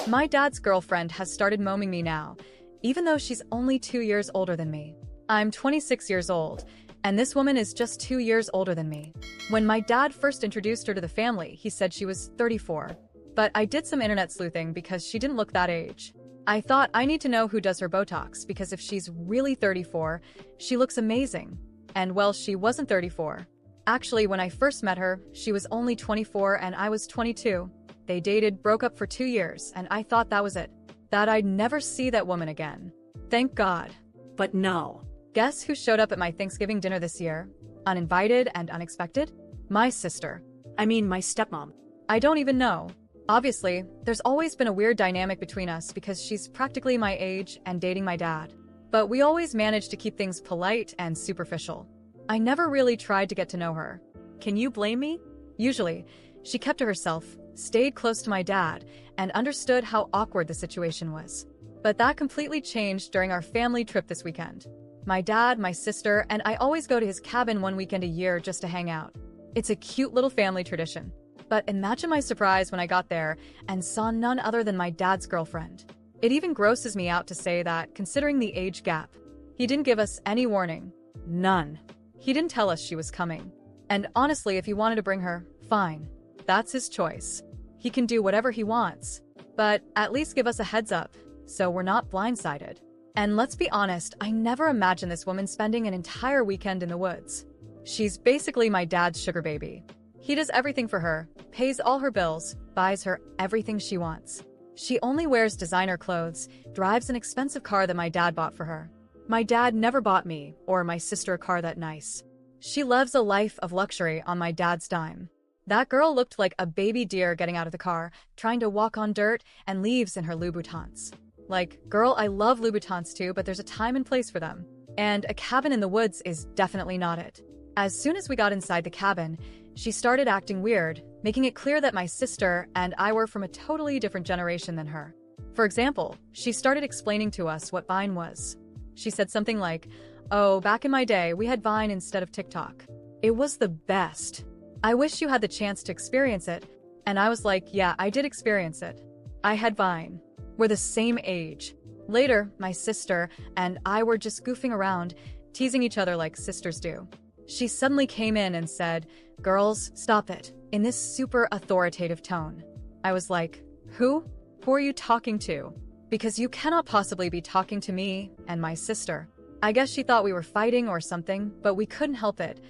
My dad's girlfriend has started moaming me now, even though she's only 2 years older than me. I'm 26 years old, and this woman is just 2 years older than me. When my dad first introduced her to the family, he said she was 34. But I did some internet sleuthing because she didn't look that age. I thought I need to know who does her Botox because if she's really 34, she looks amazing. And well, she wasn't 34. Actually, when I first met her, she was only 24 and I was 22. They dated, broke up for 2 years, and I thought that was it. That I'd never see that woman again. Thank God. But no. Guess who showed up at my Thanksgiving dinner this year? Uninvited and unexpected? My sister. I mean, my stepmom. I don't even know. Obviously, there's always been a weird dynamic between us because she's practically my age and dating my dad. But we always managed to keep things polite and superficial. I never really tried to get to know her. Can you blame me? Usually, she kept to herself, stayed close to my dad, and understood how awkward the situation was. But that completely changed during our family trip this weekend. My dad, my sister, and I always go to his cabin one weekend a year just to hang out. It's a cute little family tradition. But imagine my surprise when I got there and saw none other than my dad's girlfriend. It even grosses me out to say that, considering the age gap. He didn't give us any warning. None. He didn't tell us she was coming. And honestly, if he wanted to bring her, fine. That's his choice. He can do whatever he wants. But at least give us a heads up, so we're not blindsided. And let's be honest, I never imagined this woman spending an entire weekend in the woods. She's basically my dad's sugar baby. He does everything for her, pays all her bills, buys her everything she wants. She only wears designer clothes, drives an expensive car that my dad bought for her. My dad never bought me or my sister a car that nice. She lives a life of luxury on my dad's dime. That girl looked like a baby deer getting out of the car, trying to walk on dirt and leaves in her Louboutins. Like, girl, I love Louboutins too, but there's a time and place for them. And a cabin in the woods is definitely not it. As soon as we got inside the cabin, she started acting weird, making it clear that my sister and I were from a totally different generation than her. For example, she started explaining to us what Vine was. She said something like, "Oh, back in my day, we had Vine instead of TikTok. It was the best. I wish you had the chance to experience it." And I was like, yeah, I did experience it. I had Vine. We're the same age. Later, my sister and I were just goofing around, teasing each other like sisters do. She suddenly came in and said, "Girls, stop it," in this super authoritative tone. I was like, Who? Who are you talking to? Because you cannot possibly be talking to me and my sister. I guess she thought we were fighting or something, but we couldn't help it.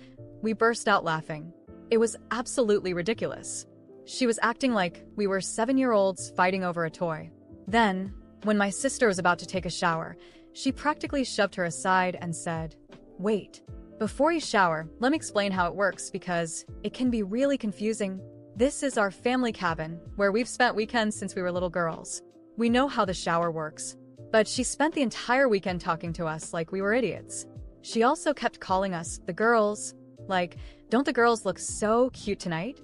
We burst out laughing. It was absolutely ridiculous. She was acting like we were 7-year-olds fighting over a toy. Then, when my sister was about to take a shower, she practically shoved her aside and said, "Wait. Before you shower, let me explain how it works because it can be really confusing. This is our family cabin, where we've spent weekends since we were little girls. We know how the shower works." But she spent the entire weekend talking to us like we were idiots. She also kept calling us the girls. Like, don't the girls look so cute tonight?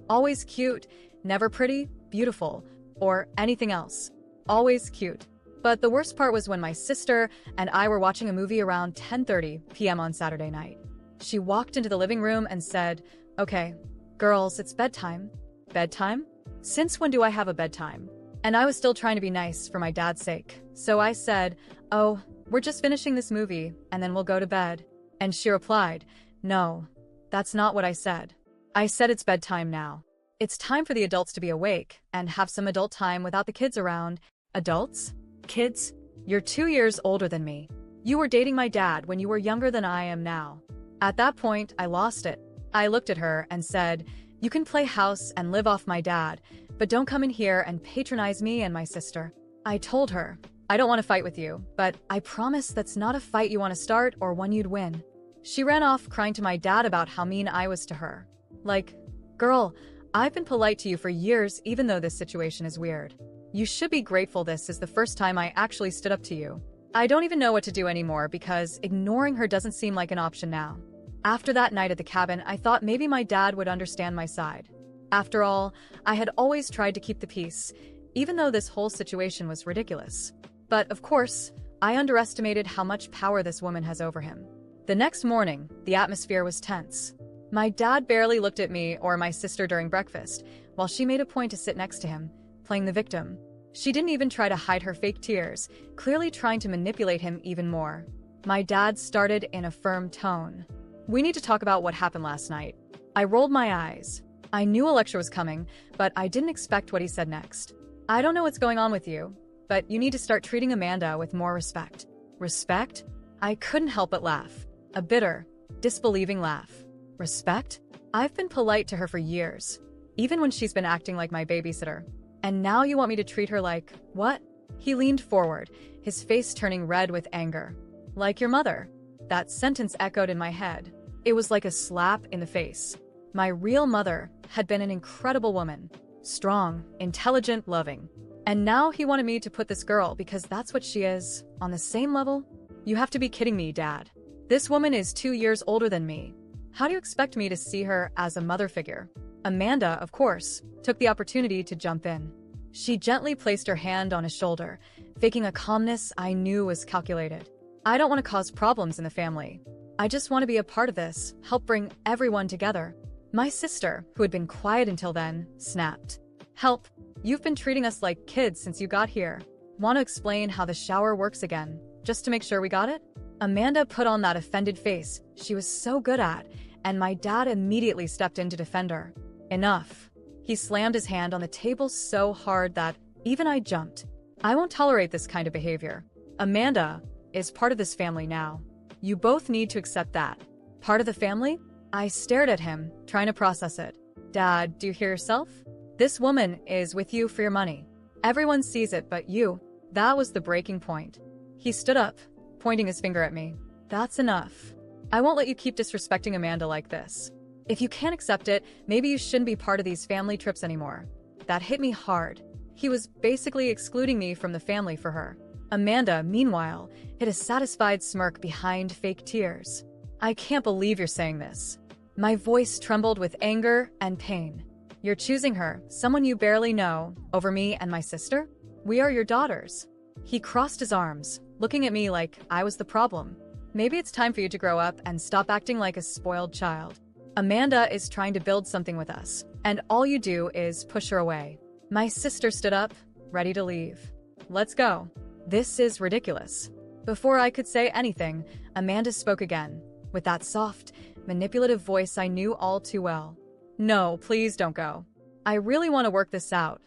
Always cute, never pretty, beautiful, or anything else. Always cute. But the worst part was when my sister and I were watching a movie around 10:30 p.m. on Saturday night. She walked into the living room and said, "Okay, girls, it's bedtime." Bedtime? Since when do I have a bedtime? And I was still trying to be nice for my dad's sake. So I said, "Oh, we're just finishing this movie, and then we'll go to bed." And she replied, "No, that's not what I said. I said it's bedtime now. It's time for the adults to be awake and have some adult time without the kids around." Adults? Kids? You're 2 years older than me. You were dating my dad when you were younger than I am now. At that point, I lost it. I looked at her and said, "You can play house and live off my dad, but don't come in here and patronize me and my sister." I told her, "I don't want to fight with you, but I promise that's not a fight you want to start or one you'd win." She ran off crying to my dad about how mean I was to her. Like, girl, I've been polite to you for years even though this situation is weird. You should be grateful this is the first time I actually stood up to you. I don't even know what to do anymore because ignoring her doesn't seem like an option now. After that night at the cabin, I thought maybe my dad would understand my side. After all, I had always tried to keep the peace, even though this whole situation was ridiculous. But of course, I underestimated how much power this woman has over him. The next morning, the atmosphere was tense. My dad barely looked at me or my sister during breakfast, while she made a point to sit next to him, playing the victim. She didn't even try to hide her fake tears, clearly trying to manipulate him even more. My dad started in a firm tone. "We need to talk about what happened last night." I rolled my eyes. I knew a lecture was coming, but I didn't expect what he said next. "I don't know what's going on with you, but you need to start treating Amanda with more respect." Respect? I couldn't help but laugh. A bitter, disbelieving laugh. Respect? I've been polite to her for years, even when she's been acting like my babysitter. And now you want me to treat her like, what? He leaned forward, his face turning red with anger. "Like your mother." That sentence echoed in my head. It was like a slap in the face. My real mother had been an incredible woman. Strong, intelligent, loving. And now he wanted me to put this girl, because that's what she is, on the same level? You have to be kidding me, Dad. This woman is 2 years older than me. How do you expect me to see her as a mother figure? Amanda, of course, took the opportunity to jump in. She gently placed her hand on his shoulder, faking a calmness I knew was calculated. "I don't want to cause problems in the family. I just want to be a part of this, help bring everyone together." My sister, who had been quiet until then, snapped. "Help? You've been treating us like kids since you got here. Want to explain how the shower works again, just to make sure we got it?" Amanda put on that offended face she was so good at, and my dad immediately stepped in to defend her. "Enough." He slammed his hand on the table so hard that even I jumped. "I won't tolerate this kind of behavior. Amanda is part of this family now. You both need to accept that." "Part of the family?" I stared at him, trying to process it. "Dad, do you hear yourself? This woman is with you for your money. Everyone sees it but you." That was the breaking point. He stood up, pointing his finger at me. "That's enough. I won't let you keep disrespecting Amanda like this. If you can't accept it, maybe you shouldn't be part of these family trips anymore." That hit me hard. He was basically excluding me from the family for her. Amanda, meanwhile, hid a satisfied smirk behind fake tears. "I can't believe you're saying this." My voice trembled with anger and pain. "You're choosing her, someone you barely know, over me and my sister? We are your daughters." He crossed his arms, looking at me like I was the problem. "Maybe it's time for you to grow up and stop acting like a spoiled child. Amanda is trying to build something with us, and all you do is push her away." My sister stood up, ready to leave. "Let's go. This is ridiculous." Before I could say anything, Amanda spoke again, with that soft, manipulative voice I knew all too well. "No, please don't go. I really want to work this out.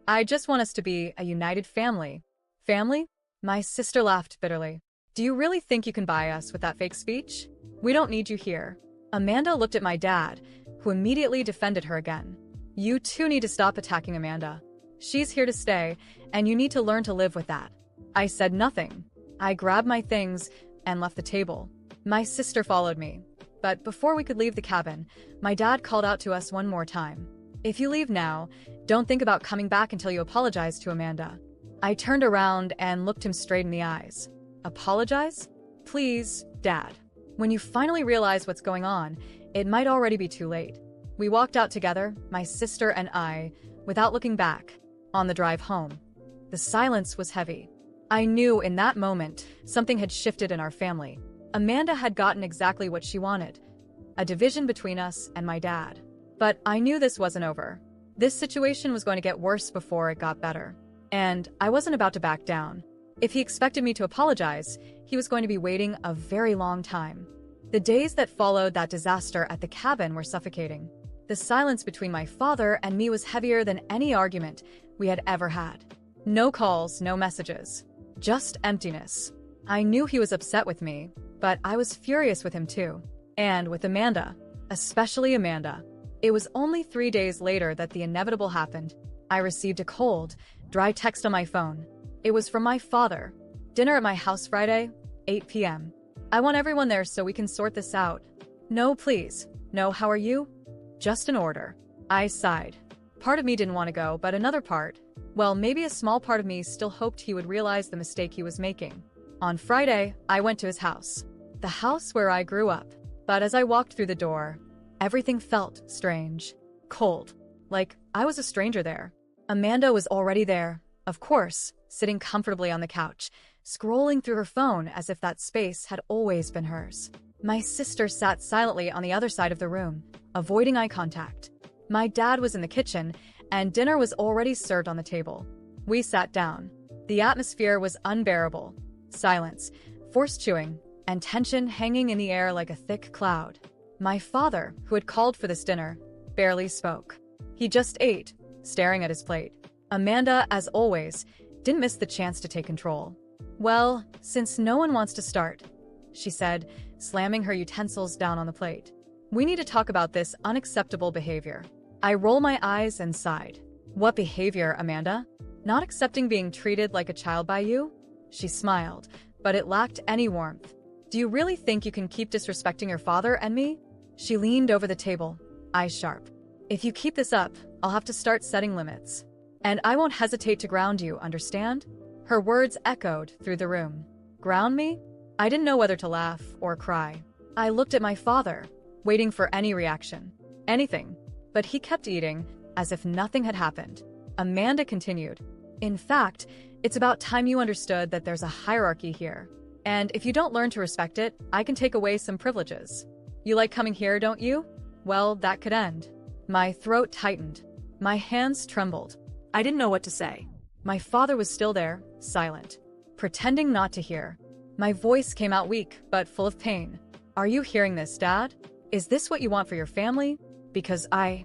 I just want us to be a united family." "Family?" My sister laughed bitterly. "Do you really think you can buy us with that fake speech? We don't need you here." Amanda looked at my dad, who immediately defended her again. "You two need to stop attacking Amanda. She's here to stay, and you need to learn to live with that." I said nothing. I grabbed my things and left the table. My sister followed me. But before we could leave the cabin, my dad called out to us one more time. "If you leave now, don't think about coming back until you apologize to Amanda." I turned around and looked him straight in the eyes. "Apologize? Please, Dad. When you finally realize what's going on, it might already be too late." We walked out together, my sister and I, without looking back. On the drive home, the silence was heavy. I knew in that moment something had shifted in our family. Amanda had gotten exactly what she wanted, a division between us and my dad. But I knew this wasn't over. This situation was going to get worse before it got better. And I wasn't about to back down. If he expected me to apologize, he was going to be waiting a very long time. The days that followed that disaster at the cabin were suffocating. The silence between my father and me was heavier than any argument we had ever had. No calls, no messages. Just emptiness. I knew he was upset with me, but I was furious with him too. And with Amanda. Especially Amanda. It was only 3 days later that the inevitable happened. I received a cold, dry text on my phone. It was from my father. "Dinner at my house Friday, 8 p.m. I want everyone there so we can sort this out." "No, please. No, how are you?" "Just an order." I sighed. Part of me didn't want to go, but another part, well, maybe a small part of me still hoped he would realize the mistake he was making. On Friday, I went to his house. The house where I grew up. But as I walked through the door, everything felt strange. Cold. Like I was a stranger there. Amanda was already there, of course, sitting comfortably on the couch, scrolling through her phone as if that space had always been hers. My sister sat silently on the other side of the room, avoiding eye contact. My dad was in the kitchen, and dinner was already served on the table. We sat down. The atmosphere was unbearable. Silence, forced chewing, and tension hanging in the air like a thick cloud. My father, who had called for this dinner, barely spoke. He just ate, staring at his plate. Amanda, as always, didn't miss the chance to take control. "Well, since no one wants to start," she said, slamming her utensils down on the plate. "We need to talk about this unacceptable behavior." I roll my eyes and sighed. "What behavior, Amanda? Not accepting being treated like a child by you?" She smiled, but it lacked any warmth. "Do you really think you can keep disrespecting your father and me?" She leaned over the table, eyes sharp. "If you keep this up, I'll have to start setting limits. And I won't hesitate to ground you, understand?" Her words echoed through the room. Ground me? I didn't know whether to laugh or cry. I looked at my father, waiting for any reaction. Anything. But he kept eating, as if nothing had happened. Amanda continued. "In fact, it's about time you understood that there's a hierarchy here. And if you don't learn to respect it, I can take away some privileges. You like coming here, don't you? Well, that could end." My throat tightened. My hands trembled. I didn't know what to say. My father was still there, silent, pretending not to hear. My voice came out weak, but full of pain. "Are you hearing this, Dad? Is this what you want for your family? Because I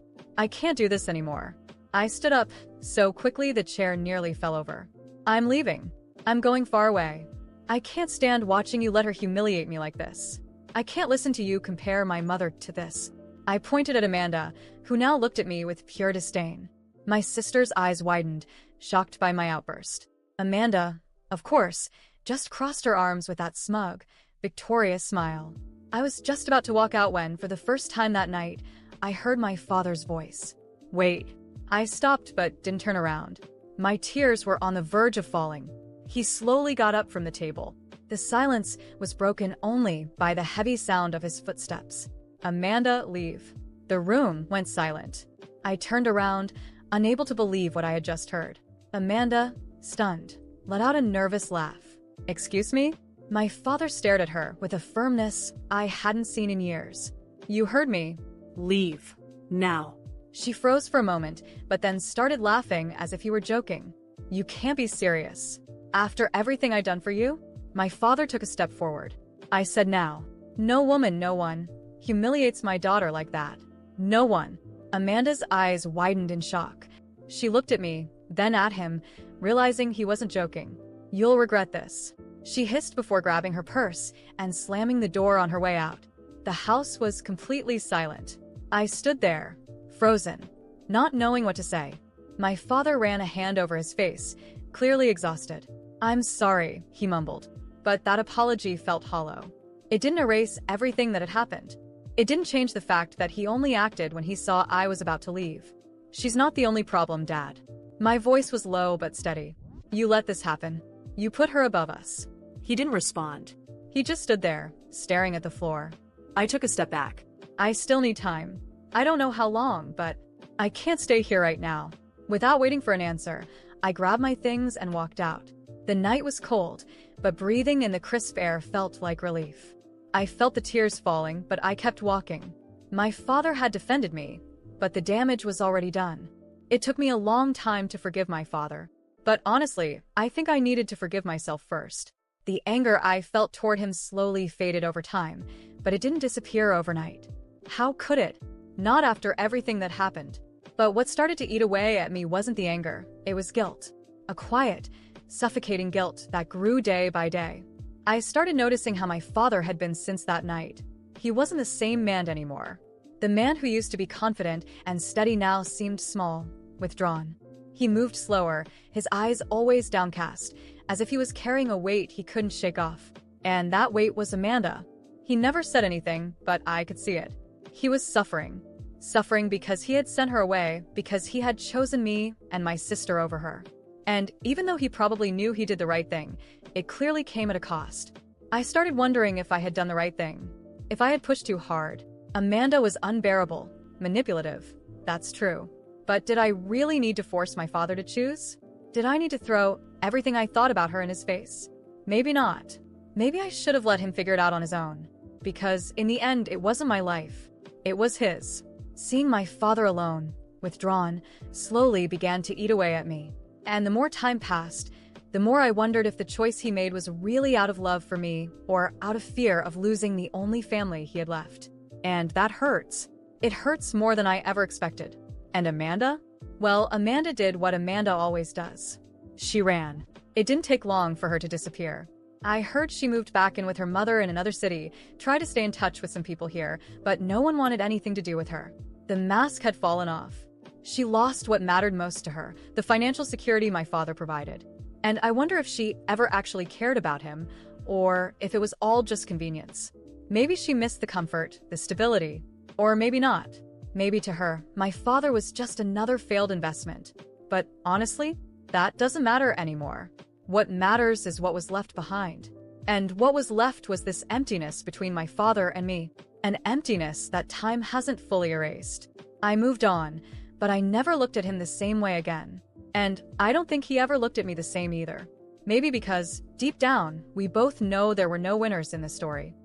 can't do this anymore." I stood up, so quickly the chair nearly fell over. "I'm leaving. I'm going far away. I can't stand watching you let her humiliate me like this. I can't listen to you compare my mother to this." I pointed at Amanda, who now looked at me with pure disdain. My sister's eyes widened, shocked by my outburst. Amanda, of course, just crossed her arms with that smug, victorious smile. I was just about to walk out when, for the first time that night, I heard my father's voice. "Wait." I stopped but didn't turn around. My tears were on the verge of falling. He slowly got up from the table. The silence was broken only by the heavy sound of his footsteps. "Amanda, leave." The room went silent. I turned around, unable to believe what I had just heard. Amanda, stunned, let out a nervous laugh. "Excuse me?" My father stared at her with a firmness I hadn't seen in years. "You heard me." Leave. Now. She froze for a moment, but then started laughing as if he were joking. "You can't be serious. After everything I'd done for you?" My father took a step forward. I said now. "No woman, no one, humiliates my daughter like that. No one." Amanda's eyes widened in shock. She looked at me, then at him, realizing he wasn't joking. "You'll regret this," she hissed before grabbing her purse and slamming the door on her way out. The house was completely silent. I stood there, frozen, not knowing what to say. My father ran a hand over his face, clearly exhausted. "I'm sorry," he mumbled, but that apology felt hollow. It didn't erase everything that had happened. It didn't change the fact that he only acted when he saw I was about to leave. "She's not the only problem, Dad." My voice was low but steady. "You let this happen. You put her above us." He didn't respond. He just stood there, staring at the floor. I took a step back. "I still need time. I don't know how long, but I can't stay here right now." Without waiting for an answer, I grabbed my things and walked out. The night was cold, but breathing in the crisp air felt like relief. I felt the tears falling, but I kept walking. My father had defended me, but the damage was already done. It took me a long time to forgive my father. But honestly, I think I needed to forgive myself first. The anger I felt toward him slowly faded over time, but it didn't disappear overnight. How could it? Not after everything that happened. But what started to eat away at me wasn't the anger, it was guilt. A quiet, suffocating guilt that grew day by day. I started noticing how my father had been since that night. He wasn't the same man anymore. The man who used to be confident and steady now seemed small, withdrawn. He moved slower, his eyes always downcast, as if he was carrying a weight he couldn't shake off. And that weight was Amanda. He never said anything, but I could see it. He was suffering. Suffering because he had sent her away, because he had chosen me and my sister over her. And even though he probably knew he did the right thing, it clearly came at a cost. I started wondering if I had done the right thing. If I had pushed too hard. Amanda was unbearable, manipulative. That's true. But did I really need to force my father to choose? Did I need to throw everything I thought about her in his face? Maybe not. Maybe I should have let him figure it out on his own. Because in the end, it wasn't my life. It was his. Seeing my father alone, withdrawn, slowly began to eat away at me. And the more time passed, the more I wondered if the choice he made was really out of love for me or out of fear of losing the only family he had left. And that hurts. It hurts more than I ever expected. And Amanda? Well, Amanda did what Amanda always does. She ran. It didn't take long for her to disappear. I heard she moved back in with her mother in another city, tried to stay in touch with some people here, but no one wanted anything to do with her. The mask had fallen off. She lost what mattered most to her, the financial security my father provided. And I wonder if she ever actually cared about him, or if it was all just convenience. Maybe she missed the comfort, the stability, or maybe not. Maybe to her, my father was just another failed investment. But honestly, that doesn't matter anymore. What matters is what was left behind. And what was left was this emptiness between my father and me. An emptiness that time hasn't fully erased. I moved on, but I never looked at him the same way again. And I don't think he ever looked at me the same either. Maybe because, deep down, we both know there were no winners in this story.